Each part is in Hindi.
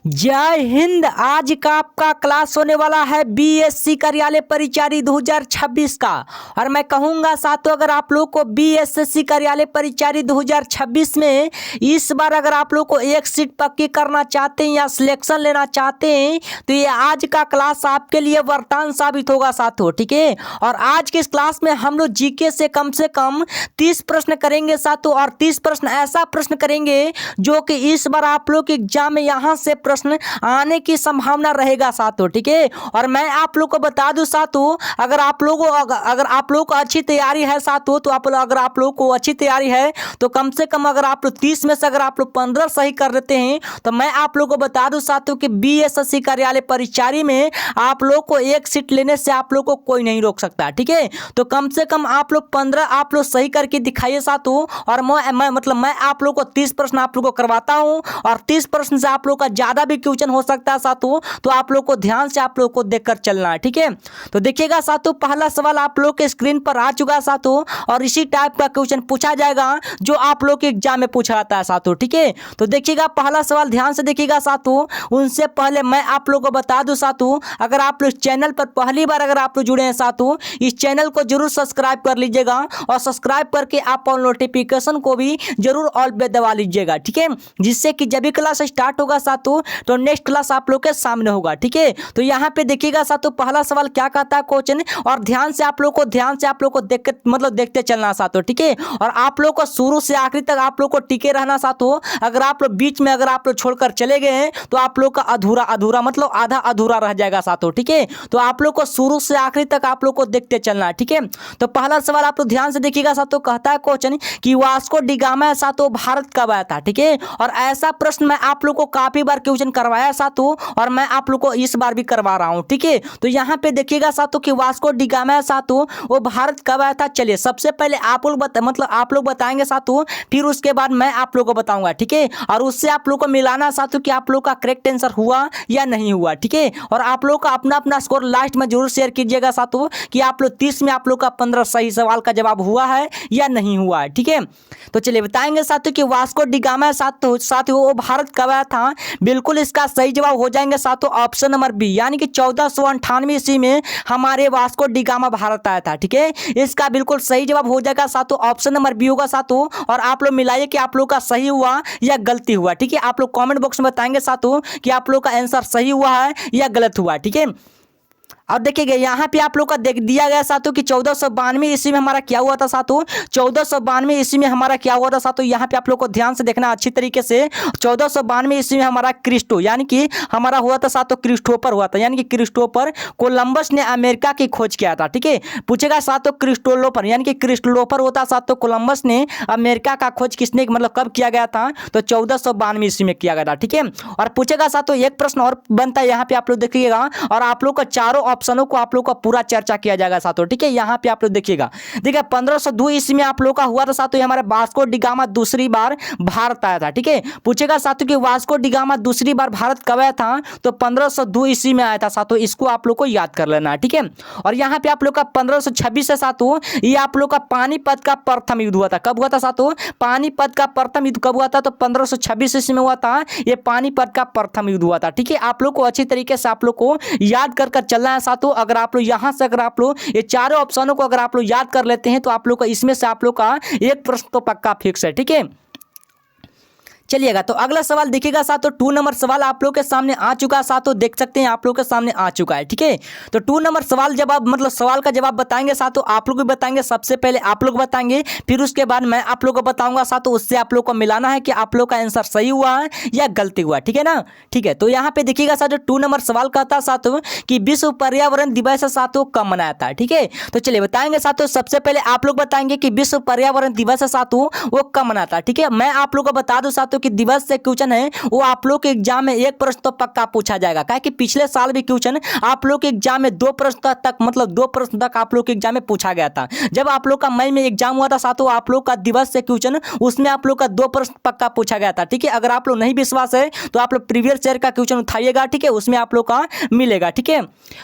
जय हिंद। आज का आपका क्लास होने वाला है बीएससी कार्यालय परिचारी 2026 का। और मैं कहूँगा साथियों, अगर आप लोग को बीएससी कार्यालय परिचारी 2026 में इस बार अगर आप लोग को एक सीट पक्की करना चाहते हैं या सिलेक्शन लेना चाहते हैं तो ये आज का क्लास आपके लिए वरदान साबित होगा साथियों, ठीक है। और आज के इस क्लास में हम लोग जीके से कम 30 प्रश्न करेंगे साथियों, और 30 प्रश्न ऐसा प्रश्न करेंगे जो कि इस बार आप लोग के एग्जाम में यहाँ से प्रश्न आने की संभावना रहेगा साथियों, ठीक है। और मैं आप लोग को बता दूं साथियों, अगर आप लोगों को अच्छी तैयारी है साथियों, तो अगर आप लोगों को अच्छी तैयारी है तो कम से कम अगर आप लोग 30 में से अगर आप लोग 15 सही कर देते हैं तो मैं आप लोगों को बता दूं साथियों कि बीएससी कार्यालय परिचारी में आप लोग को एक सीट लेने से आप लोग को कोई नहीं रोक सकता, ठीक है। तो कम से कम आप लोग 15 आप लोग सही करके दिखाइए साथियों। और मैं आप लोग को 30 प्रश्न आप लोग को करवाता हूं, और 30 प्रश्न से आप लोग का ज्यादा भी क्वेश्चन हो सकता है साथियों, तो आप लोग को ध्यान से आप लोग को देखकर चलना है, ठीक है। तो देखिएगा साथियों, पहला सवाल आप लोग के स्क्रीन पर आ चुका है साथियों, और इसी टाइप का क्वेश्चन पूछा जाएगा जो आप लोग के एग्जाम में पूछा जाता है साथियों, ठीक है। तो देखिएगा पहला सवाल, ध्यान से देखिएगा साथियों। उनसे पहले मैं आप लोग को बता दूं साथियों, अगर आप लोग चैनल पर पहली बार अगर आप लोग जुड़े हैं साथियों, इस चैनल को जरूर सब्सक्राइब कर लीजिएगा, और सब्सक्राइब करके आप ऑल नोटिफिकेशन को भी जरूर ऑल पे दबा लीजिएगा, ठीक है। जिससे कि जब भी क्लास स्टार्ट होगा साथियों तो नेक्स्ट क्लास आप लोग के सामने होगा, ठीक है। तो यहाँ पे देखिएगा साथियों, पहला सवाल क्या कहता है क्वेश्चन, और ध्यान से आप लोग को देखते चलना साथियों, ठीक है। और आप लोग को शुरू से आखिरी तक आप लोग को टिके रहना साथियों। अगर आप लोग बीच में अगर आप लोग छोड़कर चले गए हैं तो आप लोग का अधूरा मतलब आधा अधूरा रह जाएगा साथियों, ठीक है। तो आप लोग को शुरू से आखिरी तक आप लोग को देखते चलना है, ठीक है। तो पहला सवाल आप लोग ध्यान से देखिएगा साथियों, कहता है क्वेश्चन कि वास्को डी गामा साथियों भारत कब आया था, ठीक है। और ऐसा प्रश्न मैं आप लोग को काफी बार क्वेश्चन करवाया साथियों, और मैं आप लोग को इस बार भी करवा रहा हूं, ठीक है। तो यहाँ पे देखिएगा साथियों कि वास्को डी गामा साथियों वो भारत कब आया था। चलिए सबसे पहले आप लोग बताएंगे साथियों, फिर उसके बाद मैं आप लोग को बताऊंगा, ठीक है। और उससे आप लोग को मिलाना साथियों कि आप लोग का करेक्ट आंसर हुआ या नहीं हुआ, ठीक है। और आप लोग का अपना स्कोर लास्ट में जरूर शेयर कीजिएगा साथियों कि आप लोग 30 में आप लोग का 15 सही सवाल का जवाब हुआ है या नहीं हुआ है, ठीक है। तो चलिए बताएंगे साथियों कि वास्को डी गामा साथियों वो भारत कब आया था। बिल्कुल इसका सही जवाब हो जाएंगे साथियों ऑप्शन नंबर बी, यानी कि 1498 ईस्वी में हमारे वास्को डी गामा भारत आया था, ठीक है। इसका बिल्कुल सही जवाब हो जाएगा साथियों ऑप्शन नंबर बी होगा साथियों। और आप लोग मिलाइए कि आप लोग का सही हुआ या गलती हुआ, ठीक है। आप लोग कमेंट बॉक्स में बताएंगे साथियों कि आप लोग का आंसर सही हुआ है या गलत हुआ, ठीक है। अब देखिएगा यहाँ पे आप लोग का देख दिया गया साथियों कि 1492 ईस्वी में हमारा क्या हुआ था साथियों। 1492 ईस्वी में हमारा क्या हुआ था साथियों, यहाँ पे आप लोग को ध्यान से देखना अच्छी तरीके से। 1492 ईस्वी में हमारा क्रिस्टो यानी कि हमारा हुआ था साथियों क्रिस्टोफर हुआ था, यानी कि क्रिस्टोफर कोलंबस ने अमेरिका की खोज किया था, ठीक है। पूछेगा साथियों क्रिस्टोलोफर यानी कि क्रिस्टोलोफर होता साथियों कोलंबस ने अमेरिका का खोज किसने मतलब कब किया गया था, तो 1492 ईस्वी में किया गया था, ठीक है। और पूछेगा साथियों एक प्रश्न और बनता है, यहाँ पे आप लोग देखिएगा, और आप लोग का चारों ऑप्शनों को आप लोग का पूरा चर्चा किया जाएगा साथियों, ठीक है। यहाँ पे आप लोग देखिएगा, देखिए 1502 ईस्वी में आप लोग का हुआ था साथियों हमारे वास्को डी गामा दूसरी बार भारत आया था, ठीक है। पूछेगा साथियों कि वास्को डी गामा दूसरी बार भारत कब आया था, तो 1502 ईस्वी में आया था साथियों। इसको आप लोग को याद कर लेना है, ठीक है। और यहाँ पे आप लोग का 1526 है साथियों, ये आप लोग का पानीपत का प्रथम युद्ध हुआ था। कब हुआ था साथियों, पानीपत का प्रथम युद्ध कब हुआ था, तो 1526 ईस्वी में हुआ था। ये पानीपत का प्रथम युद्ध हुआ था, ठीक है। आप लोग को अच्छी तरीके से आप लोग को याद कर चलना है साथियों। अगर आप लोग यहां से अगर आप लोग ये चारों ऑप्शनों को अगर आप लोग याद कर लेते हैं तो आप लोग का इसमें से आप लोग का एक प्रश्न तो पक्का फिक्स है, ठीक है। चलिएगा तो अगला सवाल देखिएगा साथियों, 2 नंबर सवाल आप लोग के सामने आ चुका है साथियों, देख सकते हैं आप लोग के सामने आ चुका है, ठीक है। तो 2 नंबर सवाल जवाब सवाल का जवाब बताएंगे साथियों, आप लोग भी बताएंगे। सबसे पहले आप लोग बताएंगे, फिर उसके बाद मैं आप लोग को बताऊंगा साथियों। उससे आप लोग को मिलाना है कि आप लोग का आंसर सही हुआ है या गलती हुआ, ठीक है ना, ठीक है। तो यहाँ पे देखिएगा साथियों 2 नंबर सवाल कहता है साथियों कि विश्व पर्यावरण दिवस साथियों कब मनाया था, ठीक है। तो चलिए बताएंगे साथियों, सबसे पहले आप लोग बताएंगे कि विश्व पर्यावरण दिवस साथियों वो कब मनाया था, ठीक है। मैं आप लोग को बता दूं साथियों कि दिवस से क्वेश्चन है वो आप लोग के एग्जाम में एक प्रश्न तो पक्का पूछा जाएगा, क्या कि पिछले साल भी क्वेश्चन आप लोग के एग्जाम में 2 प्रश्न तक 2 प्रश्न तक आप लोग के एग्जाम में पूछा गया था। जब आप लोग का मई में एग्जाम हुआ था साथियों, आप लोग का दिवस से क्वेश्चन उसमें आप लोग का 2 प्रश्न पक्का पूछा गया था, ठीक है। अगर आप लोग नहीं विश्वास है तो आप लोग प्रीवियस ईयर का क्वेश्चन उठाइएगा, ठीक है, उसमें आप लोग का मिलेगा, ठीक है।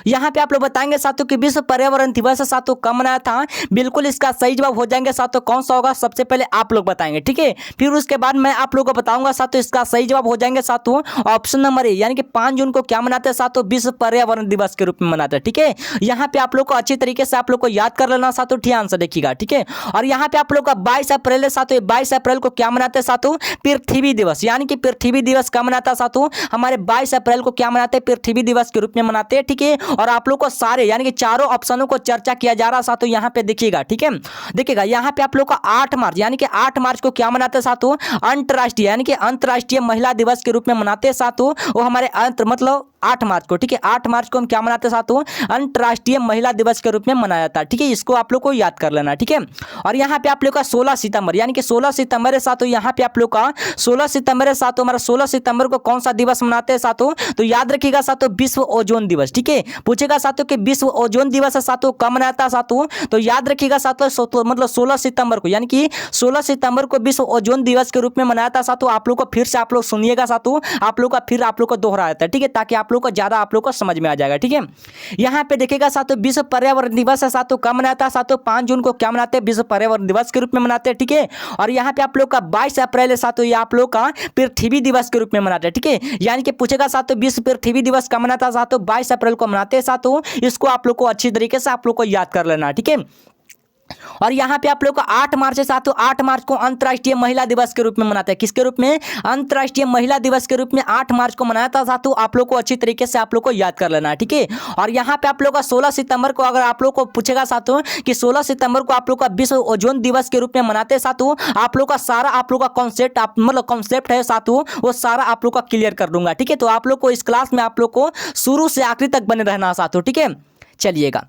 यहाँ पे आप लोग बताएंगे साथियों कि विश्व पर्यावरण दिवस साथियों कब मनाया था। बिल्कुल इसका सही जवाब हो जाएंगे साथियों, कौन सा होगा सबसे पहले आप लोग बताएंगे, ठीक है। फिर उसके बाद मैं आप लोग को बताऊंगा साथियों, इसका सही जवाब हो जाएंगे साथियों ऑप्शन नंबर ए, यानी कि 5 जून को क्या मनाते हैं साथियों, विश्व पर्यावरण दिवस के रूप में मनाते हैं। ठीक है, यहाँ पे आप लोग को अच्छी तरीके से आप लोग को याद कर लेना साथियों, ध्यान से देखिएगा। ठीक है, और यहाँ पे आप लोग का 22 अप्रैल है साथियों, 22 अप्रैल को क्या मनाते हैं साथियों, पृथ्वी दिवस, यानी कि पृथ्वी दिवस कब मनाता है साथियों, हमारे 22 अप्रैल को क्या मनाते हैं, पृथ्वी दिवस के रूप में मनाते हैं। ठीक है, और आप लोग को सारे यानी कि चारों ऑप्शनों को चर्चा किया जा रहा है साथियों, यहाँ पे देखिएगा। ठीक है, देखिएगा यहाँ पे आप लोग का 8 मार्च यानी कि 8 मार्च को क्या मनाते हैं साथियों, अंतर्राष्ट्रीय यानी कि अंतर्राष्ट्रीय महिला दिवस के रूप में मनाते हैं साथियों, वो हमारे मतलब 8 मार्च को। ठीक है, 8 मार्च को हम क्या मनाते हैं साथियों, अंतर्राष्ट्रीय महिला दिवस के रूप में मनाया जाता है। ठीक है, इसको आप लोग को याद कर लेना। ठीक है, और यहाँ पे आप लोग का 16 सितंबर यानी कि 16 सितंबर है साथियों, यहाँ पे आप लोग का 16 सितंबर है साथियों, हमारा 16 सितंबर को कौन सा दिवस मनाते हैं साथियों, तो याद रखिएगा साथियों विश्व ओजोन दिवस। ठीक है, पूछेगा साथियों कि विश्व ओजोन दिवस है साथियों कब मनाता है साथियों, तो याद रखिएगा साथियों मतलब 16 सितंबर को, यानी कि 16 सितंबर को विश्व ओजोन दिवस के रूप में मनाया था साथियों। आप लोग को फिर से आप लोग सुनिएगा साथियों, आप लोग का फिर आप लोग को दोहराया था। ठीक है, ताकि आप लोग को ज्यादा आप लोग को समझ में आ जाएगा। ठीक है, यहाँ पे देखिएगा साथियों विश्व पर्यावरण दिवस है साथियों कब मनाता है साथियों, 5 जून को क्या मनाते हैं, विश्व पर्यावरण दिवस के रूप में मनाते हैं। ठीक है, और यहाँ पे आप लोग का 22 अप्रैल है साथियों, ये आप लोग का पृथ्वी दिवस के रूप में मनाते हैं। ठीक है, यानी कि पूछेगा साथियों विश्व पृथ्वी दिवस कब मनाता है साथियों, 22 अप्रैल को मनाते हैं साथियों, इसको आप लोग को अच्छी तरीके से आप लोग को याद कर लेना। ठीक है, और यहाँ पे आप लोग का 8 मार्च है साथियों, 8 मार्च को अंतर्राष्ट्रीय महिला दिवस के रूप में मनाते हैं। किसके रूप में, अंतर्राष्ट्रीय महिला दिवस के रूप में 8 मार्च को मनाया था साथियों, आप लोग को अच्छी तरीके से आप लोग को याद कर लेना है। ठीक है, और यहाँ पे आप लोग का 16 सितंबर को अगर आप लोग को पूछेगा साथियों कि 16 सितंबर को आप लोग का विश्व ओजोन दिवस के रूप में मनाते हैं साथियों, आप लोग का सारा आप लोग का कॉन्सेप्ट मतलब कॉन्सेप्ट है साथियों, वो सारा आप लोग का क्लियर कर दूंगा। ठीक है, तो आप लोग को इस क्लास में आप लोग को शुरू से आखिरी तक बने रहना साथियों। ठीक है, चलिएगा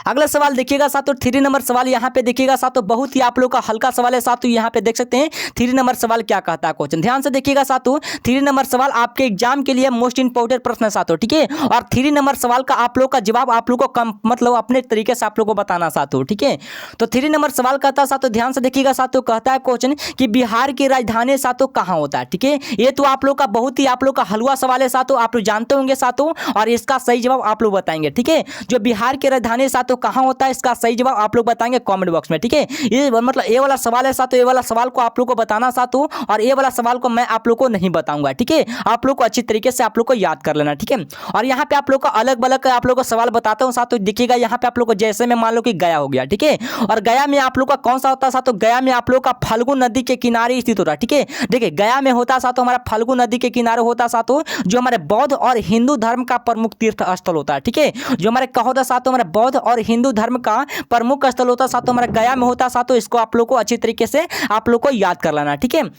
अगला सवाल देखिएगा साथियों, 3 नंबर सवाल यहाँ पे देखिएगा साथियों, बहुत ही आप लोग का हल्का सवाल है साथियों, यहाँ पे देख सकते हैं 3 नंबर सवाल क्या कहता है क्वेश्चन, ध्यान से देखिएगा साथियों। 3 नंबर सवाल आपके एग्जाम के लिए मोस्ट इंपोर्टेंट प्रश्न है साथियों। ठीक है, और 3 नंबर सवाल का आप लोग का जवाब आप लोग को मतलब अपने तरीके से आप लोग को बताना साथियों। ठीक है, तो 3 नंबर सवाल कहता है साथियों, ध्यान से देखिएगा साथियों, कहता है क्वेश्चन कि बिहार की राजधानी साथियों कहाँ होता है। ठीक है, ये तो आप लोग का बहुत ही आप लोग का हलवा सवाल है साथियों, आप लोग जानते होंगे साथियों, और इसका सही जवाब आप लोग बताएंगे। ठीक है, जो बिहार की राजधानी साथियों कहाँ होता है, इसका सही जवाब आप लोग बताएंगे कमेंट बॉक्स में। ठीक है, ये मतलब ए वाला सवाल है साथियों, ए वाला सवाल को आप लोग को बताना साथियों, और ए वाला सवाल को मैं आप लोग को नहीं बताऊंगा। ठीक है, आप लोग को अच्छी तरीके से आप लोग को याद कर लेना। ठीक है, और यहाँ पे आप लोग को अलग अलग आप लोग को सवाल बताता हूँ साथियों, देखिएगा यहाँ पे आप लोग को जैसे में मान लो कि गया हो गया। ठीक है, और गया में आप लोग का कौन सा होता है साथियों, गया में आप लोग का फाल्गु नदी के किनारे स्थित होता है। ठीक है, देखिए गया में होता है साथियों हमारा फाल्गु नदी के किनारे होता है साथियों, जो हमारे बौद्ध और हिंदू धर्म का प्रमुख तीर्थ स्थल होता है। ठीक है, जो हमारे क्या होता है साथियों, हमारे बौद्ध और हिंदू धर्म का प्रमुख स्थल होता है साथियों, हमारा गया में होता है साथियों, इसको आप लोग को अच्छी तरीके से आप लोग को याद कर लेना। ठीक है,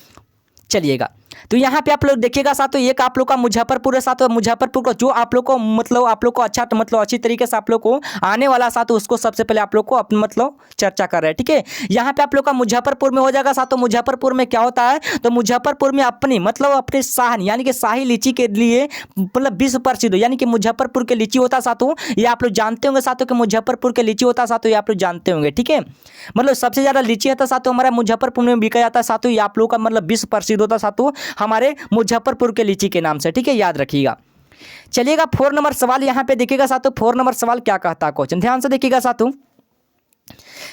चलिएगा तो यहाँ पे आप लोग देखिएगा साथियों, एक आप लोग का मुजफ्फरपुर है साथियों, मुजफ्फरपुर को जो आप लोग को मतलब आप लोग को अच्छा मतलब अच्छी तरीके से आप लोग को आने वाला साथियों, उसको सबसे पहले आप लोग को मतलब चर्चा कर रहे हैं। ठीक है, यहाँ पे आप लोग का मुजफ्फरपुर में हो जाएगा साथियों, मुजफ्फरपुर में क्या होता है, तो मुजफ्फरपुर में अपनी मतलब अपने शाही यानी कि शाही लीची के लिए मतलब विश्व प्रसिद्ध यानी कि मुजफ्फरपुर के लीची होता है साथियों, ये आप लोग जानते होंगे साथियों कि मुजफ्फरपुर के लीची होता है साथियों, ये आप लोग जानते होंगे। ठीक है, मतलब सबसे ज्यादा लीची होता है साथियों हमारा मुजफ्फरपुर में बिका जाता है साथियों, ये आप लोग का मतलब विश्व प्रसिद्ध होता है साथियों हमारे मुजफ्फरपुर के लीची के नाम से। ठीक है, याद रखिएगा। चलिएगा 4 नंबर सवाल यहाँ पे देखिएगा साथियों, 4 नंबर सवाल क्या कहता है क्वेश्चन, ध्यान से देखिएगा साथियों,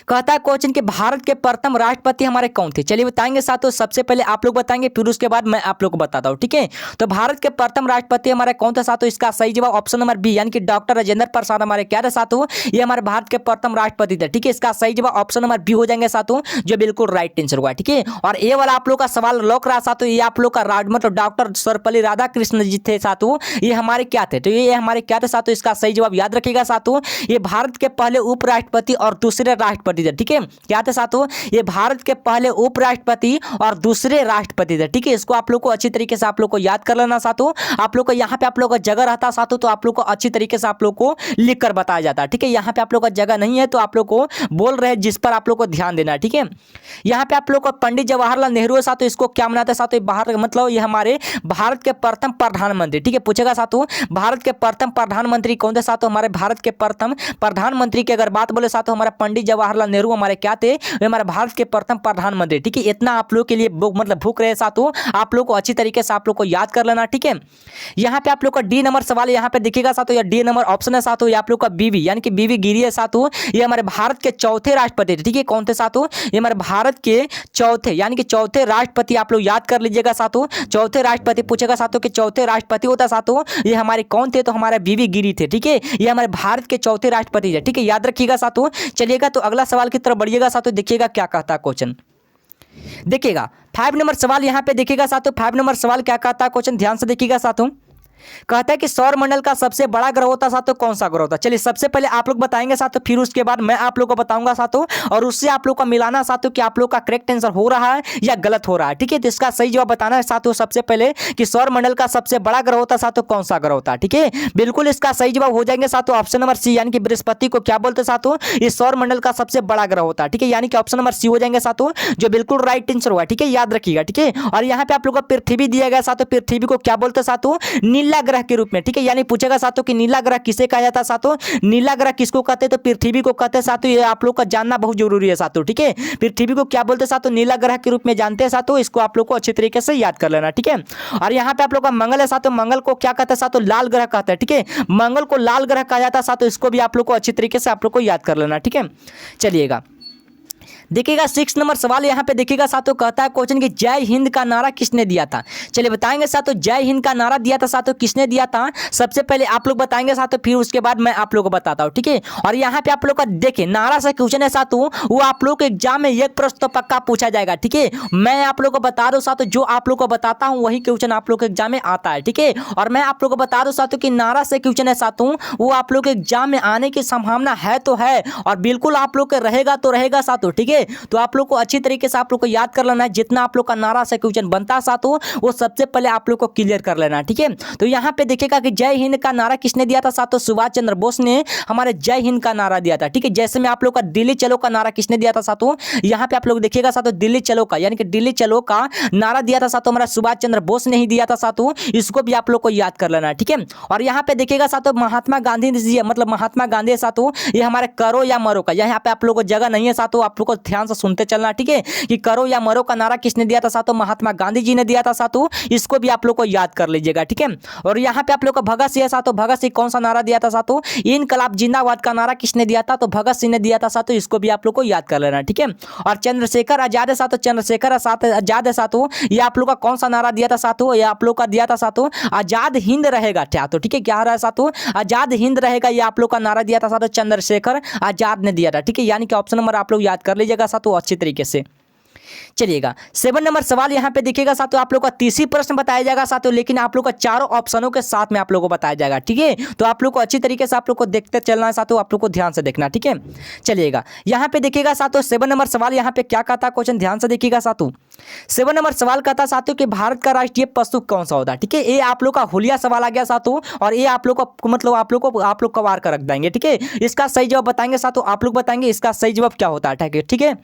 कहता है क्वेश्चन कि भारत के प्रथम राष्ट्रपति हमारे कौन थे। चलिए बताएंगे साथियों, सबसे पहले आप लोग बताएंगे फिर उसके बाद मैं आप लोग को बताता हूँ। ठीक है, तो भारत के प्रथम राष्ट्रपति हमारे कौन थे साथियों, इसका सही जवाब ऑप्शन नंबर बी यानी कि डॉक्टर राजेंद्र प्रसाद हमारे क्या थे साथियों, ये हमारे भारत के प्रथम राष्ट्रपति थे। ठीक है, इसका सही जवाब ऑप्शन नंबर बी हो जाएंगे साथियों, जो बिल्कुल राइट आंसर हुआ। ठीक है, और ये वाला आप लोग का सवाल लॉक रहा साथियों, ये आप लोग का मतलब डॉक्टर सर्वपल्ली राधाकृष्णन जी थे साथियों, ये हमारे क्या थे, तो ये हमारे क्या थे साथियों, इसका सही जवाब याद रखिएगा साथियों, ये भारत के पहले उपराष्ट्रपति और दूसरे राष्ट्रपति थे। ठीक है, क्या थे साथियों, ये भारत के पहले उपराष्ट्रपति और दूसरे राष्ट्रपति थे। ठीक है, इसको आप लोग को अच्छी तरीके से आप लोग को याद कर लेना साथियों, आप लोग को यहाँ पे आप लोग का जगह रहता साथियों, तो आप लोग को अच्छी तरीके से आप लोग को लिख कर बताया जाता है। ठीक है, यहाँ पे आप लोग का जगह नहीं है तो आप लोग को बोल रहे हैं जिस पर आप लोग को ध्यान देना है। ठीक है, यहाँ पे आप लोग को पंडित जवाहरलाल नेहरू साथियों, इसको क्या मनाते हैं साथियों, बाहर मतलब ये हमारे भारत के प्रथम प्रधानमंत्री। ठीक है, पूछेगा साथियों भारत के प्रथम प्रधानमंत्री कौन थे साथियों, हमारे भारत के प्रथम प्रधानमंत्री की अगर बात बोले साथियों, हमारा पंडित जवाहरलाल नेहरू हमारे क्या थे, वे हमारे भारत के प्रथम प्रधानमंत्री। ठीक है, इतना आप लोग के लिए मतलब भूख रहे साथों, आप लोग को अच्छी तरीके से आप लोग को याद कर लेना। ठीक है, यहाँ पे आप लोग का डी नंबर सवाल यहाँ पे देखिएगा साथों, या डी नंबर ऑप्शन है साथों, ये आप लोग का बीवी यानी कि बीवी गिरी है साथों, ये हमारे भारत के चौथे राष्ट्रपति थे। ठीक है, कौन थे साथों, ये हमारे भारत के चौथे यानी कि चौथे राष्ट्रपति आप लोग याद कर लीजिएगा साथों। चौथे राष्ट्रपति पूछेगा साथों कि चौथे राष्ट्रपति होता साथों, ये हमारे कौन थे, तो हमारे बीवी गिरी थे। ठीक है, ये हमारे भारत के चौथे राष्ट्रपति थे। ठीक है, याद रखिएगा साथों। चलिएगा तो अगला सवाल की तरफ बढ़िएगा साथों, देखिएगा क्या कहता है क्वेश्चन। देखिएगा 5 नंबर सवाल यहाँ पे देखिएगा साथों, 5 नंबर सवाल क्या कहता है क्वेश्चन, ध्यान से देखिएगा साथों। कहता है कि सौर मंडल का सबसे बड़ा ग्रह होता साथों कौन सा ग्रह होता। चलिए सबसे पहले आप लोग बताएंगे साथों, फिर उसके बाद मैं आप लोग को बताऊंगा साथों, और उससे आप लोग का मिलाना साथों कि आप लोग का करेक्ट आंसर हो रहा है या गलत हो रहा है। ठीक है, तो इसका सही जवाब बताना है साथों सबसे पहले कि सौर मंडल का सबसे बड़ा ग्रह होता साथों कौन सा ग्रह होता। ठीक है, बिल्कुल इसका सही जवाब हो जाएंगे साथों ऑप्शन नंबर सी, यानी कि बृहस्पति को क्या बोलते साथों, इस सौर मंडल का सबसे बड़ा ग्रह होता है। ठीक है, यानी कि ऑप्शन नंबर सी हो जाएंगे साथों, जो बिल्कुल राइट आंसर हुआ। ठीक है, याद रखिएगा। ठीक है, और यहाँ पे आप लोग को पृथ्वी दिया गया साथों, पृथ्वी को क्या बोलते साथों, नीला ग्रह के रूप में। ठीक है, यानी पूछेगा साथों कि नीला ग्रह किसे कहा जाता है साथों, नीला ग्रह किसको कहते हैं, तो पृथ्वी को कहते हैं साथों। ये आप लोग का जानना बहुत जरूरी है साथों। ठीक है, पृथ्वी को क्या बोलते हैं साथों, नीला ग्रह के रूप में जानते हैं साथों, इसको आप लोग को अच्छी तरीके से याद कर लेना। ठीक है, और यहाँ पे आप लोग का मंगल है साथों, मंगल को क्या कहते हैं साथों, लाल ग्रह कहते हैं। ठीक है, मंगल को लाल ग्रह कहा जाता है साथों, इसको भी आप लोग को अच्छी तरीके से आप लोग को याद कर लेना। ठीक है, चलिएगा देखिएगा 6 नंबर सवाल यहाँ पे देखिएगा साथों, कहता है क्वेश्चन कि जय हिंद का नारा किसने दिया था। चलिए बताएंगे साथों, जय हिंद का नारा दिया था साथों, किसने दिया था, सबसे पहले आप लोग बताएंगे साथों, फिर उसके बाद मैं आप लोग को बताता हूँ। ठीक है, और यहाँ पे आप लोग का देखिए नारा से क्वेश्चन है साथों, वो आप लोग के एग्जाम में एक प्रश्न तो पक्का पूछा जाएगा। ठीक है, मैं आप लोग को बता दूँ साथों, जो आप लोग को बताता हूँ वही क्वेश्चन आप लोग के एग्जाम में आता है। ठीक है, और मैं आप लोग को बता दूँ साथों कि नारा से क्वेश्चन है साथों, वो आप लोग के एग्जाम में आने की संभावना है तो है, और बिल्कुल आप लोग के रहेगा तो रहेगा साथों। ठीक है, तो आप लोग को अच्छी तरीके से आप लोग को याद कर लेना है, जितना आप लोग का नारा से क्वेश्चन बनता है साथों, वो सबसे पहले आप लोग को क्लियर कर लेना है। ठीक है, तो यहाँ पे देखिएगा कि जय हिंद का नारा किसने दिया था साथों, सुभाष चंद्र बोस ने हमारे जय हिंद का नारा दिया था। ठीक है, जैसे में आप लोग का दिल्ली चलो का नारा किसने दिया था साथों, यहाँ पे आप लोग देखिएगा साथों, दिल्ली चलो का यानी कि दिल्ली चलो का नारा दिया था साथों हमारा सुभाष चंद्र बोस ने ही दिया था साथों, इसको भी आप लोग को याद कर लेना है। ठीक है, और यहाँ पे देखिएगा साथों महात्मा गांधी जी, मतलब महात्मा गांधी साथों, ये हमारे करो या मरो का, यहाँ पे आप लोग को जगह नहीं है साथों, आप लोग को ध्यान से सुनते चलना। ठीक है, कि करो या मरो का नारा किसने दिया था साथों, महात्मा गांधी जी ने दिया था साथों, इसको भी आप लोग को याद कर लीजिएगा। ठीक है, और यहाँ पे आप लोग को भगत सिंह है साथों, भगत सिंह कौन सा नारा दिया था साथों, इनकलाब जिंदाबाद का नारा किसने दिया था, तो भगत सिंह ने दिया था साथों, इसको भी आप लोग को याद कर लेना। ठीक है, और चंद्रशेखर आजाद है साथों, चंद्रशेखर आजाद है साथों, ये आप लोग का कौन सा नारा दिया था साथों, ये आप लोग का दिया था साथों, आजाद हिंद रहेगा। क्या तो ठीक है, क्या रहा साथों, आजाद हिंद रहेगा, ये आप लोग का नारा दिया था साथों, चंद्रशेखर आजाद ने दिया था। ठीक है, यानी कि ऑप्शन नंबर आप लोग याद कर लीजिएगा साथों अच्छी तरीके से। चलिएगा 7 नंबर सवाल यहाँ पे देखिएगा साथों, आप लोग का तीसरी प्रश्न बताया जाएगा साथों, लेकिन आप लोग का चारों ऑप्शनों के साथ में आप लोग को बताया जाएगा। ठीक है, तो आप लोग को अच्छी तरीके से आप लोग को देखते चलना है साथों, आप लोग को ध्यान से देखना। ठीक है, चलिएगा यहाँ पे देखिएगा साथों 7 नंबर सवाल यहाँ पे क्या कहता है क्वेश्चन, ध्यान से देखिएगा साथों। 7 नंबर सवाल कहता साथों कि भारत का राष्ट्रीय पशु कौन सा होता है। ठीक है, ये आप लोग का हुलिया सवाल आ गया साथों, और ये आप लोग को मतलब आप लोग कवार कर रख देंगे। ठीक है, इसका सही जवाब बताएंगे साथों, आप लोग बताएंगे इसका सही जवाब क्या होता है। ठीक है,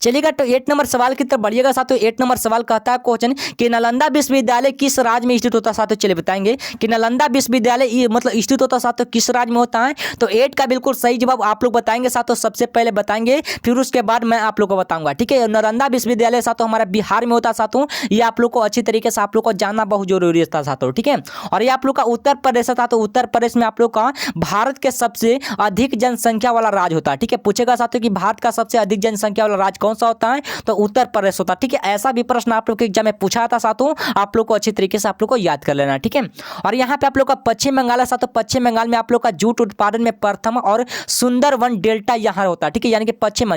चलिएगा तो 8 नंबर सवाल की तरफ बढ़िएगा साथों। 8 नंबर सवाल कहता है क्वेश्चन कि नालंदा विश्वविद्यालय किस राज्य में स्थित होता है साथों। चलिए बताएंगे कि नालंदा विश्वविद्यालय मतलब स्थित होता है साथों किस राज्य में होता है, तो 8 का बिल्कुल सही जवाब आप लोग बताएंगे साथों, सबसे पहले बताएंगे, फिर उसके बाद मैं आप लोग को बताऊंगा। ठीक है, नालंदा विश्वविद्यालय साथों हमारा बिहार में होता है साथों, ये आप लोग को अच्छी तरीके से आप लोग को जानना बहुत जरूरी था साथों। ठीक है, और ये आप लोग का उत्तर प्रदेश था, तो उत्तर प्रदेश में आप लोग का भारत के सबसे अधिक जनसंख्या वाला राज्य होता है। ठीक है, पूछेगा साथों कि भारत का सबसे अधिक जनसंख्या वाला राज्य कौन सा होता है, तो उत्तर प्रदेश होता है। ठीक है, ऐसा भी प्रश्न आप लोग के एग्जाम में पूछा था साथों, आप लोग को अच्छी तरीके से आप लोग को याद कर लेना। ठीक है, और यहाँ पे आप लोग का पश्चिम बंगाल है साथों, पश्चिम बंगाल में आप लोग का जूट उत्पादन में प्रथम और सुंदरवन डेल्टा यहाँ होता है। ठीक है, यानी कि पश्चिम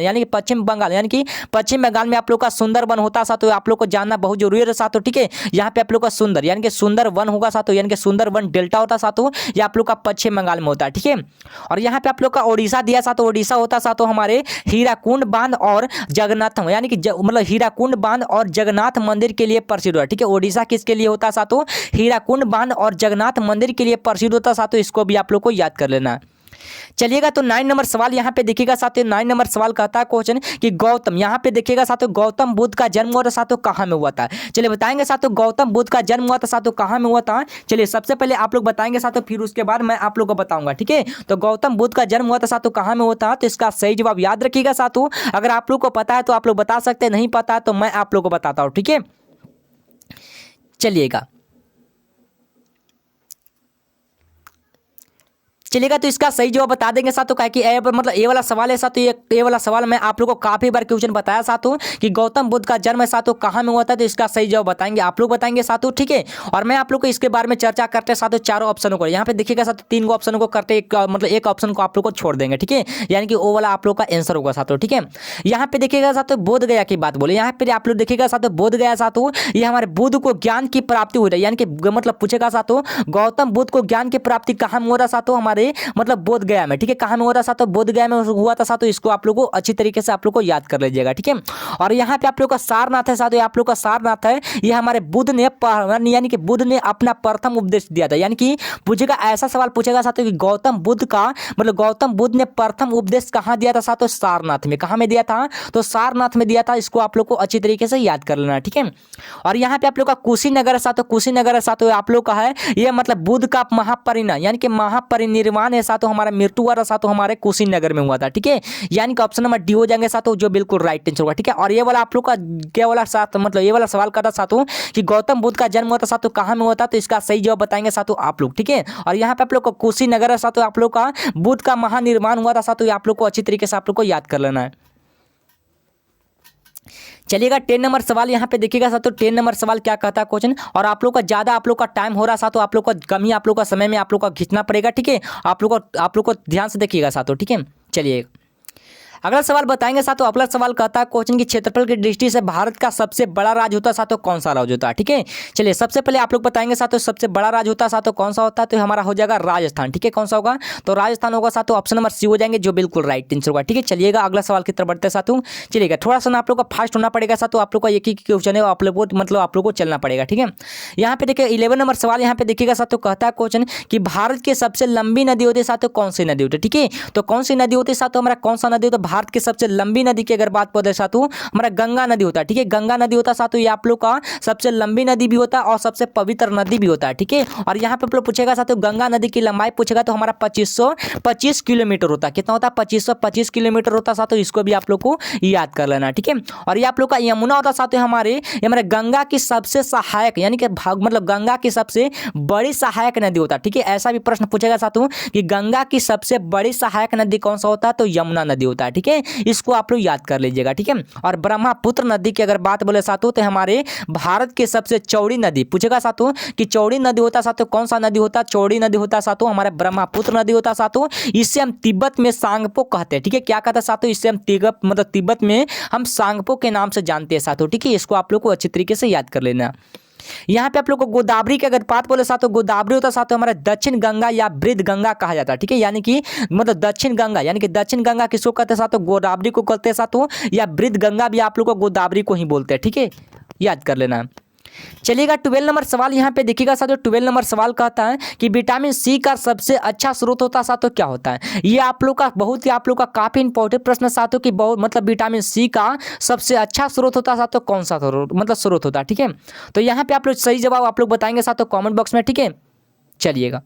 बंगाल में आप लोग का सुंदरवन होता है साथों, आप लोग को जानना बहुत जरूरी है साथों। ठीक है, यहाँ पे आप लोग का सुंदर यानी कि सुंदरवन होगा साथों, यानी कि सुंदरवन डेल्टा होता साथों, ये आप लोग का पश्चिम बंगाल में होता है। ठीक है, और यहाँ पे आप लोग का ओडिशा दिया साथों, ओडिशा होता साथों हमारे हीराकुंड बांध और जगन्नाथ यानी कि मतलब हीराकुंड बांध और जगन्नाथ मंदिर के लिए प्रसिद्ध है। ठीक है, ओडिशा किसके लिए होता साथों, हीराकुंड बांध और जगन्नाथ मंदिर के लिए प्रसिद्ध होता साथों, इसको भी आप लोग को याद कर लेना है। चलिएगा तो 9 नंबर सवाल यहाँ पे देखिएगा साथियों। 9 नंबर सवाल कहता है क्वेश्चन कि गौतम, यहाँ पे देखिएगा साथियों, गौतम बुद्ध का जन्म हुआ था साथियों कहाँ में हुआ था। चलिए बताएंगे साथियों, गौतम बुद्ध का जन्म हुआ था साथियों कहाँ में हुआ था। चलिए सबसे पहले आप लोग बताएंगे साथियों, फिर उसके बाद मैं आप लोग को बताऊंगा, ठीक है। तो गौतम बुद्ध का जन्म हुआ था साथियों कहाँ में हुआ था, तो इसका सही जवाब याद रखिएगा साथियों। अगर आप लोग को पता है तो आप लोग बता सकते हैं, नहीं पता है तो मैं आप लोग को बताता हूँ, ठीक है। चलिएगा तो इसका सही जवाब बता देंगे साथियों, क्या कि मतलब ये वाला सवाल है साथियों, ये वाला सवाल मैं आप लोगों को काफी बार क्वेश्चन बताया साथियों कि गौतम बुद्ध का जन्म है साथियों कहाँ में हुआ था, तो इसका सही जवाब बताएंगे आप लोग, बताएंगे साथियों, ठीक है। और मैं आप लोग को इसके बारे में चर्चा करते हैं साथियों चारों ऑप्शनों को। यहाँ पे देखिएगा साथियों 3 ऑप्शनों को करते, मतलब एक ऑप्शन को आप लोग को छोड़ देंगे, ठीक है, यानी कि वो वाला आप लोग का आंसर होगा साथियों, ठीक है। यहाँ पे देखिएगा साथियों बोध गया की बात बोले, यहाँ पे आप लोग देखिएगा साथियों बोध गया साथियों, ये हमारे बुद्ध को ज्ञान की प्राप्ति हुई है, यानी कि मतलब पूछेगा साथियों गौतम बुद्ध को ज्ञान की प्राप्ति कहाँ में हो रहा साथियों, हमारे मतलब बोध गया में, ठीक है। कहाँ में हो रहा साथियों, बोध गया में हुआ था साथियों। इसको आप लोगों को अच्छी तरीके से आप लोग को याद कर लीजिएगा, ठीक है। और यहाँ पे आप लोग का सारनाथ है साथियों, आप लोग का सारनाथ है, ये हमारे बुद्ध ने यानी कि बुद्ध ने अपना प्रथम उपदेश दिया था। यानी कि पूछेगा ऐसा सवाल पूछेगा साथियों कि गौतम बुद्ध का मतलब गौतम बुद्ध ने प्रथम उपदेश कहाँ दिया था साथियों, सारनाथ में। कहाँ में दिया था, तो सारनाथ में दिया था। इसको आप लोग को अच्छी तरीके से याद कर लेना, ठीक है। और यहाँ पे आप लोग का कुशीनगर है साथियों, कुशीनगर है साथियों आप लोग का है, ये मतलब बुद्ध का महापरिनिर्वाण यानी कि महापरिनिर्वाण है साथियों, हमारा मृत्यु हुआ था साथियों हमारे कुशीनगर में हुआ था, ठीक है। यानी कि ऑप्शन नंबर डी हो जाएंगे साथियों, जो बिल्कुल राइट आंसर होगा, ठीक है। और ये वाला आप लोग का क्या वाला साथ मतलब ये वाला सवाल का था साथियों कि गौतम बुद्ध का जन्म हुआ था साथियों कहाँ में हुआ था, तो इसका सही जवाब बताएंगे साथियों आप लोग, ठीक है। और यहाँ पे आप लोग का कुशीनगर है साथियों, आप लोग का बुद्ध का महानिर्वाण हुआ था साथियों, आप लोग को अच्छी तरीके से आप लोग को याद कर लेना है। चलिएगा 10 नंबर सवाल यहाँ पे देखिएगा साथियों, 10 नंबर सवाल क्या कहता है क्वेश्चन, और आप लोग का ज़्यादा आप लोग का टाइम हो रहा साथियों, आप लोग का कम ही आप लोग का समय में आप लोग का खींचना पड़ेगा, ठीक है। आप लोग को ध्यान से देखिएगा साथियों, ठीक है। चलिए अगला सवाल बताएंगे साथियों। अगला सवाल कहता है क्वेश्चन की क्षेत्रफल की दृष्टि से भारत का सबसे बड़ा राज्य होता है साथियों कौन सा राज्य होता है, ठीक है। चलिए सबसे पहले आप लोग बताएंगे साथियों सबसे बड़ा राज्य होता है साथियों कौन सा होता है, तो हमारा हो जाएगा राजस्थान, ठीक है। कौन सा होगा, तो राजस्थान होगा साथियों, ऑप्शन नंबर सी हो जाएंगे, जो बिल्कुल राइट आंसर होगा, ठीक है। चलिएगा अगला सवाल की तरफ बढ़ते साथियों। चलिएगा थोड़ा सा आप लोग का फास्ट होना पड़ेगा साथियों, आप लोग का एक ही क्वेश्चन है, आप लोग को मतलब आप लोग को चलना पड़ेगा, ठीक है। यहाँ पे देखिए 11 नंबर सवाल यहाँ पे देखिएगा साथियों, कहता है क्वेश्चन कि भारत की सबसे लंबी नदी होती है साथियों कौन सी नदी होती है, ठीक है। तो कौन सी नदी होती है साथियों, हमारा कौन सा नदी होता है, भारत की सबसे लंबी नदी की अगर बात करें साथियों हमारा गंगा नदी होता है, ठीक है। गंगा नदी होता है साथियों, ये आप लोग का सबसे लंबी नदी भी होता है और सबसे पवित्र नदी भी होता है, ठीक है। और यहाँ पे आप लोग पूछेगा साथियों गंगा नदी की लंबाई पूछेगा तो हमारा 2525 किलोमीटर होता है। कितना होता है, 2525 किलोमीटर होता है साथियों, इसको भी आप लोग को याद कर लेना, ठीक है। और ये आप लोग का यमुना होता है साथियों, हमारे गंगा की सबसे सहायक यानी कि मतलब गंगा की सबसे बड़ी सहायक नदी होता है, ठीक है। ऐसा भी प्रश्न पूछेगा साथियों कि गंगा की सबसे बड़ी सहायक नदी कौन सा होता है, तो यमुना नदी होता है, ठीक है। इसको आप लोग याद कर लीजिएगा, ठीक है। और ब्रह्मपुत्र नदी की अगर बात बोले साथियों तो हमारे भारत की सबसे चौड़ी नदी पूछेगा साथियों कि चौड़ी नदी होता साथियों कौन सा नदी होता, चौड़ी नदी होता साथियों हमारे ब्रह्मपुत्र नदी होता साथियों। इससे हम तिब्बत में सांगपो कहते हैं, ठीक है। क्या कहता है साथियों, इससे हम तिब्बत में हम सांगपो के नाम से जानते हैं साथियों, ठीक है। इसको आप लोग को अच्छी तरीके से याद कर लेना। यहाँ पे आप लोग को गोदावरी की अगर बात बोले साथियों, गोदावरी होता साथियों हमारा दक्षिण गंगा या वृद्ध गंगा कहा जाता है, ठीक है। यानी कि मतलब दक्षिण गंगा यानी कि दक्षिण गंगा किसको कहते हैं साथियों, गोदावरी को कहते हैं साथियों, या वृद्ध गंगा भी आप लोग को गोदावरी को ही बोलते हैं, ठीक है। याद कर लेना। चलिएगा 12 नंबर सवाल यहाँ पे देखिएगा साथियों, 12 नंबर सवाल कहता है कि विटामिन सी का सबसे अच्छा स्रोत होता है साथियों क्या होता है। ये आप लोग का बहुत ही आप लोग का काफी इंपॉर्टेंट प्रश्न साथियों कि बहुत मतलब विटामिन सी का सबसे अच्छा स्रोत होता है साथियों कौन सा मतलब स्रोत होता है, ठीक है। तो यहाँ पे आप लोग सही जवाब आप लोग बताएंगे साथियों कॉमेंट बॉक्स में, ठीक है। चलिएगा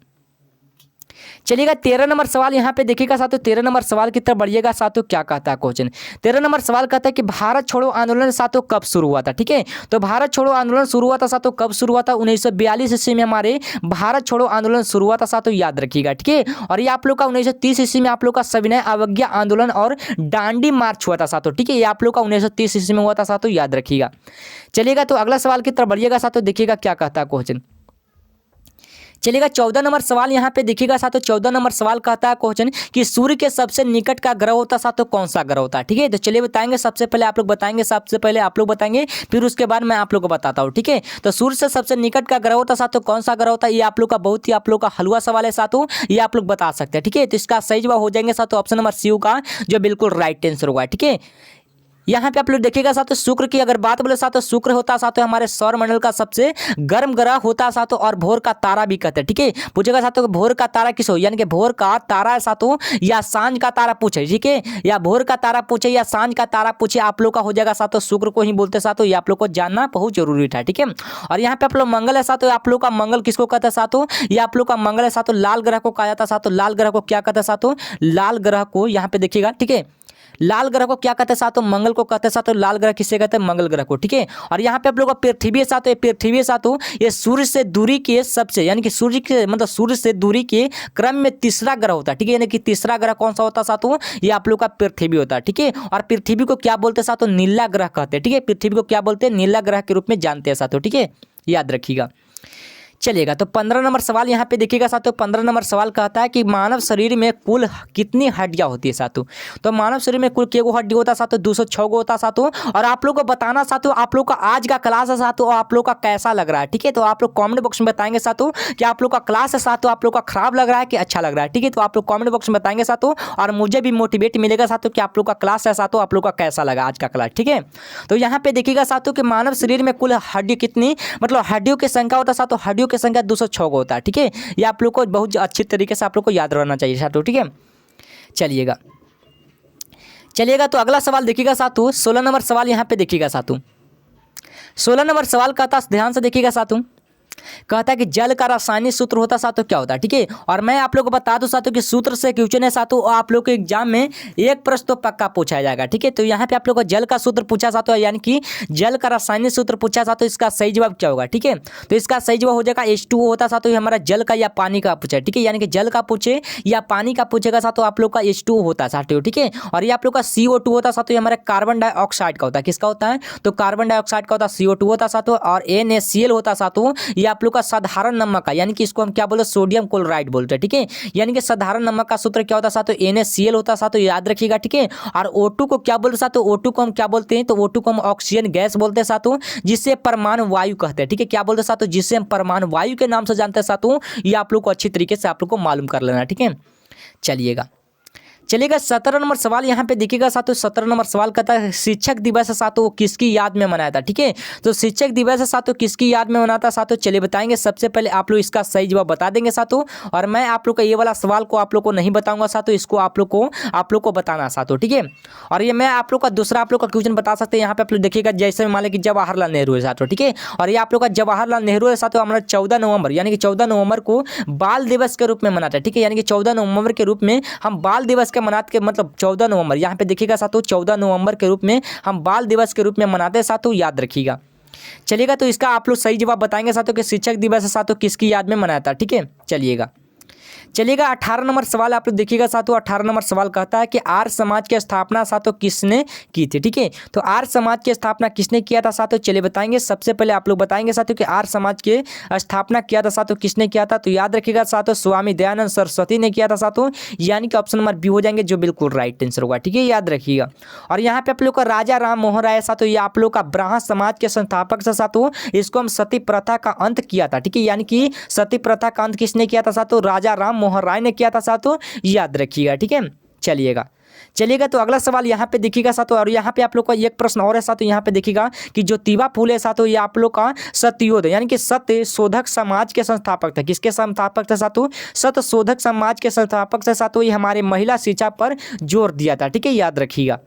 13 नंबर सवाल यहाँ पे देखिएगा साथियों, 13 नंबर सवाल की तरफ बढ़िएगा साथियों। क्या कहता है क्वेश्चन, 13 नंबर सवाल कहता है कि भारत छोड़ो आंदोलन साथियों कब शुरू हुआ था, ठीक है। तो भारत छोड़ो आंदोलन शुरू हुआ था साथियों कब शुरू हुआ था, 1942 ईस्वी में हमारे भारत छोड़ो आंदोलन शुरू हुआ था साथियों, याद रखिएगा, ठीक है। और ये आप लोग का 1930 ईस्वी में आप लोग का सविनय अवज्ञा आंदोलन और डांडी मार्च हुआ था साथियों, ठीक है। ये आप लोग का 1930 ईस्वी में हुआ था साथियों, याद रखिएगा। चलिएगा तो अगला सवाल की तरफ बढ़िएगा साथियों, देखिएगा क्या कहता है क्वेश्चन। चलिएगा 14 नंबर सवाल यहाँ पे देखिएगा साथियों, 14 नंबर सवाल कहता है क्वेश्चन कि सूर्य के सबसे निकट का ग्रह होता है साथियों कौन सा ग्रह होता है, ठीक है। तो चलिए बताएंगे, सबसे पहले आप लोग बताएंगे, फिर उसके बाद मैं आप लोग को बताता हूँ, ठीक है। तो सूर्य से सबसे निकट का ग्रह होता है साथियों कौन सा ग्रह होता है, ये आप लोग का बहुत ही आप लोग का हलवा सवाल है साथियों, ये आप लोग बता सकते हैं, ठीक है। तो इसका सही जवाब हो जाएंगे साथियों ऑप्शन नंबर सी का, जो बिल्कुल राइट आंसर होगा, ठीक है। यहाँ पे आप लोग देखिएगा साथियों, शुक्र की अगर बात बोले साथियों, शुक्र होता साथियों हमारे सौरमंडल का सबसे गर्म ग्रह होता साथियों, और भोर का तारा भी कहते हैं। ठीक है, पूछेगा साथियों भोर का तारा किस हो, यानी कि भोर का तारा है साथियों या सांझ का तारा पूछे, ठीक है, या भोर का तारा पूछे या सांझ का तारा पूछे, आप लोग का हो जाएगा साथियों शुक्र को ही बोलते साथियों। ये आप लोग को जानना बहुत जरूरी था। ठीक है, और यहाँ पे आप लोग मंगल है साथियों, आप लोग का मंगल किसको कहते हैं साथियों, ये आप लोग का मंगल है साथियों, लाल ग्रह को कहा जाता है साथियों। लाल ग्रह को क्या कहते हैं साथियों, लाल ग्रह को यहाँ पे देखिएगा, ठीक है, लाल ग्रह को क्या कहते हैं साथियों, मंगल को कहते हैं साथियों। लाल ग्रह किसे कहते हैं, मंगल ग्रह को। ठीक है, और यहाँ पे आप लोग का पृथ्वी साथियों, पृथ्वी साथियों ये सूर्य से दूरी के सबसे, यानी कि सूर्य के मतलब सूर्य से दूरी के क्रम में तीसरा ग्रह होता है। ठीक है, यानी कि तीसरा ग्रह कौन सा होता है साथियों, ये आप लोग का पृथ्वी होता है। ठीक है, और पृथ्वी को क्या बोलते हैं साथियों, नीला ग्रह कहते हैं। ठीक है, पृथ्वी को क्या बोलते हैं, नीला ग्रह के रूप में जानते हैं साथियों। ठीक है, याद रखिएगा। चलिएगा, तो 15 नंबर सवाल यहाँ पे देखिएगा साथियों। 15 नंबर सवाल कहता है कि मानव शरीर में कुल कितनी हड्डियाँ होती है साथियों। तो मानव शरीर में कुल केगो हड्डी होता है साथियों, 206 गो होता है साथियों। और आप लोग को बताना साथियों, आप लोग का आज का क्लास है साथियों, और आप लोग का कैसा लग रहा है। ठीक है, तो आप लोग कमेंट बॉक्स में बताएंगे साथियों कि आप लोग का क्लास है साथियों, आप लोग का खराब लग रहा है कि अच्छा लग रहा है। ठीक है, तो आप लोग कमेंट बॉक्स में बताएंगे साथियों, और मुझे भी मोटिवेट मिलेगा साथियों कि आप लोग का क्लास है साथियों, आप लोग का कैसा लगा आज का क्लास। ठीक है, तो यहाँ पे देखिएगा साथियों कि मानव शरीर में कुल हड्डी कितनी, मतलब हड्डियों की संख्या होता है साथियों, हड्डियों की संख्या 206 होता है। ठीक है, ये आप लोग को बहुत अच्छी तरीके से आप लोग को याद रहना चाहिए साथियों। ठीक है, चलिएगा तो अगला सवाल देखिएगा साथियों। 16 नंबर सवाल यहाँ पे देखिएगा साथियों। 16 नंबर सवाल कहता, ध्यान से देखिएगा साथियों, कहता है कि जल का रासायनिक सूत्र होता साथियों क्या होता है। ठीक है, और मैं आप लोग को बता दूं साथियों कि सूत्र से क्वेश्चन है साथियों, और आप लोग के एग्जाम में एक प्रश्न तो पक्का पूछा जाएगा। ठीक है, तो यहाँ पे आप लोग को जल का सूत्र पूछा साथियों, यानी कि जल का रासायनिक सूत्र पूछा साथियों, इसका सही जवाब क्या होगा। ठीक है, तो इसका सही जवाब हो जाएगा H2O होता साथियों, हमारा जल का या पानी का पूछा। ठीक है, यानी कि जल का पूछे या पानी का पूछेगा साथियों, आप लोग का H2O होता है साथियों। ठीक है, और ये आप लोग का CO2 होता साथियों, हमारे कार्बन डाइऑक्साइड का होता है। किसका होता है, तो कार्बन डाइऑक्साइड का होता है, CO2 होता साथियों। और NaCl होता साथियों, ये आप लोग का साधारण नमक का, यानी कि इसको हम क्या बोलते हैं, सोडियम क्लोराइड बोलते हैं। ठीक है, यानी कि साधारण नमक का सूत्र क्या होता है साथियों, NaCl होता है साथियों, याद रखिएगा। ठीक है, और O2 को क्या बोलते हैं साथियों, O2 को हम क्या बोलते हैं, तो O2 को हम ऑक्सीजन गैस बोलते हैं साथियों, जिससे परमाणु वायु कहते हैं। ठीक है, क्या बोलते हैं साथियों, जिससे हम परमाणु वायु के नाम से जानते हैं साथियों। ये आप लोग को अच्छी तरीके से आप लोग को मालूम कर लेना। ठीक है, चलिएगा 17 नंबर सवाल यहाँ पे देखिएगा साथियों। 17 नंबर सवाल कहता है शिक्षक दिवस है साथियों किसकी याद में मनाया था। ठीक है, तो शिक्षक दिवस है साथियों किसकी याद में मनाता साथियों, चलिए बताएंगे। सबसे पहले आप लोग इसका सही जवाब बता देंगे साथियों, और मैं आप लोग का ये वाला सवाल को आप लोग को नहीं बताऊंगा साथियों, इसको आप लोग को बताना साथियों। ठीक है, और ये मैं आप लोग का दूसरा आप लोग का क्वेश्चन बता सकते हैं। यहाँ पे आप लोग देखिएगा, जैसे मान लें कि जवाहरलाल नेहरू है साथियों। ठीक है, और ये आप लोग का जवाहरलाल नेहरू है साथियों, हमारा 14 नवंबर, यानी कि 14 नवंबर को बाल दिवस के रूप में मनाता है। ठीक है, यानी कि 14 नवंबर के रूप में हम बाल दिवस के मनाते के, मतलब 14 नवंबर यहाँ पे देखिएगा साथियों, 14 नवंबर के रूप में हम बाल दिवस के रूप में मनाते हैं साथियों, याद रखिएगा। चलिएगा, तो इसका आप लोग सही जवाब बताएंगे साथियों कि शिक्षक दिवस है साथियों किसकी याद में मनाया था। ठीक है, चलिएगा 18 नंबर सवाल आप लोग देखिएगा साथियों। 18 नंबर सवाल कहता है कि आर्य समाज की स्थापना साथियों किसने की थी। ठीक है, तो आर्य समाज की स्थापना किसने किया था साथियों, चलिए बताएंगे। सबसे पहले आप लोग बताएंगे साथियों कि आर्य समाज की स्थापना किया था साथियों किसने किया था, तो याद रखिएगा साथियों स्वामी दयानंद सरस्वती ने किया था साथियों, यानी कि ऑप्शन नंबर बी हो जाएंगे जो बिल्कुल राइट आंसर होगा। ठीक है, याद रखिएगा। और यहाँ पे आप लोग का राजा राम मोहन राय साथियों, ये आप लोग का ब्राह्मण समाज के संस्थापक से साथियों, इसको हम सती प्रथा का अंत किया था। ठीक है, यानी कि सती प्रथा का अंत किसने किया था साथियों, राजा राम मोहन राय ने किया था साथियों, याद रखिएगा। ठीक है, चलिएगा तो अगला सवाल यहाँ पे देखिएगा साथियों। और यहाँ पे आप लोग का एक प्रश्न और है साथियों, यहाँ पे देखिएगा कि ज्योतिबा फूले साथियों, ये आप लोग का सत्योद यानी कि सत्य शोधक समाज के संस्थापक थे। किसके संस्थापक थे साथियों, सत्य शोधक समाज के संस्थापक थे साथियों, ये हमारे महिला शिक्षा पर जोर दिया था। ठीक है, याद रखिएगा।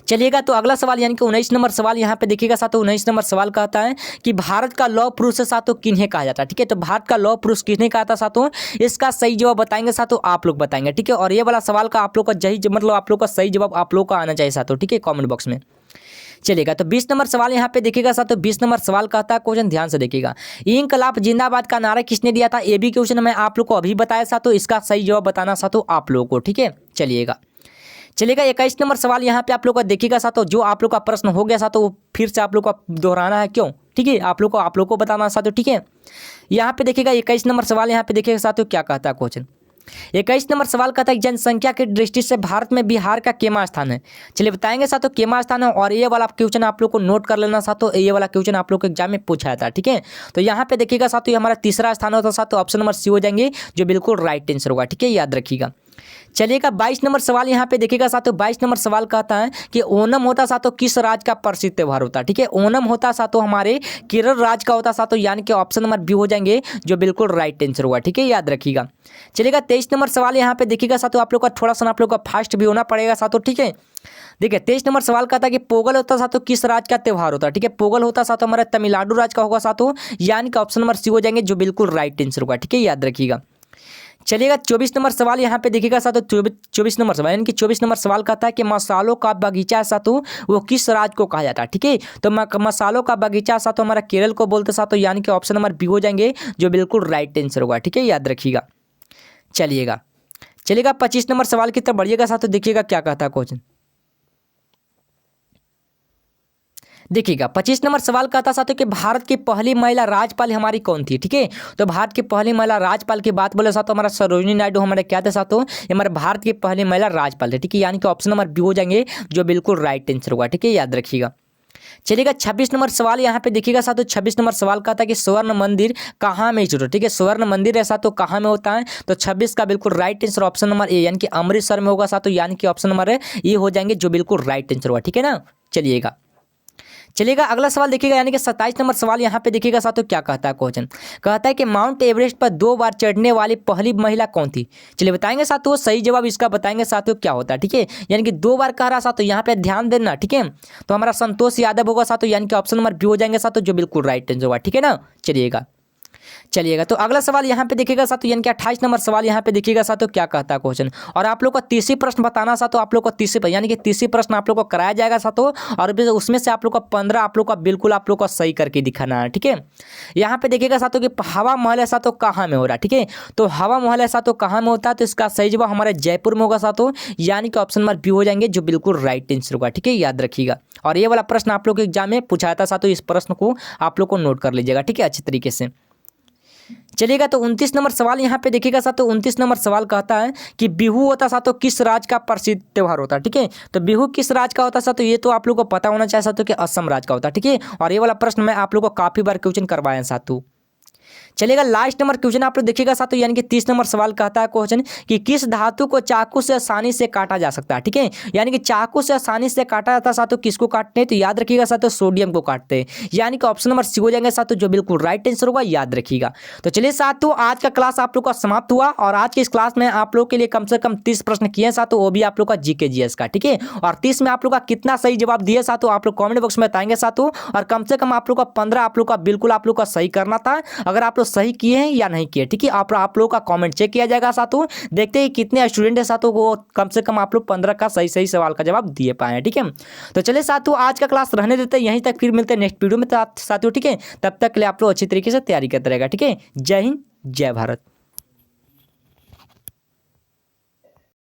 चलिएगा, तो अगला सवाल यानी कि 19 नंबर सवाल यहाँ पे देखिएगा साथियों। 19 नंबर सवाल कहता है कि भारत का लौह पुरुष साथियों किन्हें कहा जाता है। ठीक है, तो भारत का लौह पुरुष किन्हें कहा था साथियों, इसका सही जवाब बताएंगे साथियों, आप लोग बताएंगे। ठीक है, और ये वाला सवाल का आप लोग का मतलब आप लोग का सही जवाब आप लोग का आना चाहिए साथियों। ठीक है, कमेंट बॉक्स में। चलिएगा, तो 20 नंबर सवाल यहाँ पे देखिएगा साथियों। 20 नंबर सवाल कहता है, क्वेश्चन ध्यान से देखिएगा, इंकलाब जिंदाबाद का नारा किसने दिया था, ये भी क्वेश्चन मैं आप लोग को अभी बताया साथियों, इसका सही जवाब बताना साथियों आप लोग को। ठीक है, चलिएगा 21 नंबर सवाल यहाँ पे आप लोग का देखिएगा साथियों, जो आप लोग का प्रश्न हो गया साथियों वो फिर से आप लोग को दोहराना है, क्यों। ठीक है, आप लोग को बताना साथियों। ठीक है, यहाँ पे देखिएगा 21 नंबर सवाल यहाँ पे देखिएगा साथियों क्या कहता है क्वेश्चन। 21 नंबर सवाल कहता है जनसंख्या की दृष्टि से भारत में बिहार का केमा स्थान है। चलिए बताएंगे साथियों केमा स्थान है, और ये वाला क्वेश्चन आप लोग को नोट कर लेना साथियों, ये वाला क्वेश्चन आप लोग को एग्जाम में पूछा था। ठीक है, तो यहाँ पे देखिएगा साथियों हमारा तीसरा स्थान होता है साथियों, ऑप्शन नंबर सी हो जाएंगे जो बिल्कुल राइट आंसर होगा। ठीक है, याद रखिएगा। चलिएगा 22 नंबर सवाल यहाँ पे देखिएगा साथियों। 22 नंबर सवाल कहता है कि ओणम होता साथियों किस राज्य का प्रसिद्ध त्योहार होता है। ठीक है, ओणम होता साथियों हमारे केरल राज्य का होता साथियों, यानी कि ऑप्शन नंबर बी हो जाएंगे जो बिल्कुल राइट आंसर हुआ। ठीक है, याद रखिएगा। चलिएगा 23 नंबर सवाल यहाँ पे देखिएगा साथियों, आप लोग का थोड़ा सा आप लोग का फास्ट भी होना पड़ेगा साथियों। ठीक है, देखिए 23 नंबर सवाल कहता है कि पोगल होता साथियों किस राज्य का त्योहार होता है। ठीक है, पोगल होता साथियों हमारा तमिलनाडु राज्य का होगा साथियों, यानी कि ऑप्शन नंबर सी हो जाएंगे जो बिल्कुल राइट आंसर होगा। ठीक है, याद रखिएगा। चलिएगा 24 नंबर सवाल यहाँ पे देखिएगा साथियों। 24 नंबर सवाल यानी कि 24 नंबर सवाल कहता है कि मसालों का बगीचा साथियों वो किस राज्य को कहा जाता है। ठीक है, तो मसालों का बगीचा साथियों हमारा केरल को बोलते साथियों, यानी कि ऑप्शन नंबर बी हो जाएंगे जो बिल्कुल राइट आंसर होगा। ठीक है, याद रखिएगा। चलिएगा 25 नंबर सवाल की तरफ बढ़िएगा साथियों, देखिएगा क्या कहता है क्वेश्चन। देखिएगा 25 नंबर सवाल कहता साथियों कि भारत की पहली महिला राज्यपाल हमारी कौन थी। ठीक है, तो भारत की पहली महिला राज्यपाल की बात बोले साथियों हमारा सरोजिनी नायडू हमारे क्या थे साथियों, ये हमारे भारत की पहली महिला राज्यपाल थे। ठीक है, यानी कि ऑप्शन नंबर बी हो जाएंगे जो बिल्कुल राइट आंसर होगा। ठीक है, याद रखिएगा। चलिएगा 26 नंबर सवाल यहाँ पे देखिएगा साथियों। 26 नंबर सवाल कहता है कि स्वर्ण मंदिर कहाँ में स्थित है। ठीक है, स्वर्ण मंदिर ऐसा तो कहाँ में होता है, तो 26 का बिल्कुल right answer option number A यानी कि अमृतसर में होगा साथियों, यानी कि ऑप्शन नंबर ए हो जाएंगे जो बिल्कुल राइट आंसर होगा। ठीक है ना। चलिएगा अगला सवाल देखिएगा, यानी कि 27 नंबर सवाल यहाँ पे देखिएगा साथियों क्या कहता है क्वेश्चन। कहता है कि माउंट एवरेस्ट पर 2 बार चढ़ने वाली पहली महिला कौन थी। चलिए बताएंगे साथियों, सही जवाब इसका बताएंगे साथियों क्या होता है। ठीक है, यानी कि 2 बार कह रहा साथियों, यहाँ पे ध्यान देना। ठीक है, तो हमारा संतोष यादव होगा साथियों, यानी कि ऑप्शन नंबर बी हो जाएंगे साथियों जो बिल्कुल राइट आंसर होगा। ठीक है ना। चलिएगा तो अगला सवाल यहाँ पे देखिएगा साथियों, यानी कि 28 नंबर सवाल यहाँ पे देखिएगा साथियों क्या कहता है क्वेश्चन। और आप लोग को 30 प्रश्न बताना साथियों, आप लोग को 30 यानी कि 30 प्रश्न आप लोग को कराया जाएगा साथियों, और उसमें से आप लोग को 15 आप लोग का बिल्कुल आप लोग को सही करके दिखाना है। ठीक है, यहाँ पे देखिएगा साथियों कि हवा महल है साथियों कहाँ में हो रहा है। ठीक है, तो हवा महल है साथियों कहाँ में होता है, तो इसका सही जवाब हमारे जयपुर में होगा साथियों, यानी कि ऑप्शन नंबर बी हो जाएंगे जो बिल्कुल राइट आंसर होगा। ठीक है, याद रखिएगा। और ये वाला प्रश्न आप लोग के एग्जाम में पूछा था साथियों, इस प्रश्न को आप लोग को नोट कर लीजिएगा। ठीक है, अच्छी तरीके से। चलिएगा तो 29 नंबर सवाल यहाँ पे देखिएगा साथियों। 29 नंबर सवाल कहता है कि बिहू होता साथियों किस राज्य का प्रसिद्ध त्योहार होता है। ठीक है, तो बिहू किस राज्य का होता साथियों, ये तो आप लोग को पता होना चाहिए साथियों कि असम राज्य का होता है। ठीक है, और ये वाला प्रश्न मैं आप लोग को काफी बार क्वेश्चन करवाया साथियों। चलिएगा लास्ट नंबर क्वेश्चन आप लोग देखिएगा साथियों, यानी कि 30 नंबर सवाल कहता है क्वेश्चन कि किस धातु को चाकू से आसानी से काटा जा सकता है। ठीक है, यानी कि चाकू से आसानी से काटा जाता है साथियों, किसको काटते हैं, तो याद रखिएगा साथियों सोडियम को काटते हैं, यानी कि ऑप्शन नंबर सी हो जाएंगे साथियों जो बिल्कुल राइट आंसर होगा। याद रखिएगा। तो चलिए साथियों आज का क्लास आप लोग का समाप्त हुआ, और आज की इस क्लास में आप लोग के लिए कम से कम 30 प्रश्न किए साथियों, वो भी आप लोग का जीके जीएस का। ठीक है, और 30 में आप लोग का कितना सही जवाब दिए साथियों आप लोग कमेंट बॉक्स में बताएंगे साथियों, और कम से कम आप लोग का 15 आप लोग का बिल्कुल आप लोग का सही करना था। अगर आप लोग सही किए हैं या नहीं किए, ठीक है, आप लोगों का कमेंट चेक किया जाएगा साथियों, देखते हैं कितने स्टूडेंट है साथियों को कम से कम आप लोग 15 का सही सवाल का जवाब दिए पाए हैं। ठीक है, तो चलिए साथियों आज का क्लास रहने देते हैं यहीं तक, फिर मिलते हैं नेक्स्ट वीडियो में साथियों। ठीक है, तब तक के लिए आप लोग अच्छी तरीके से तैयारी करते रहेगा। ठीक है, जय हिंद जय भारत।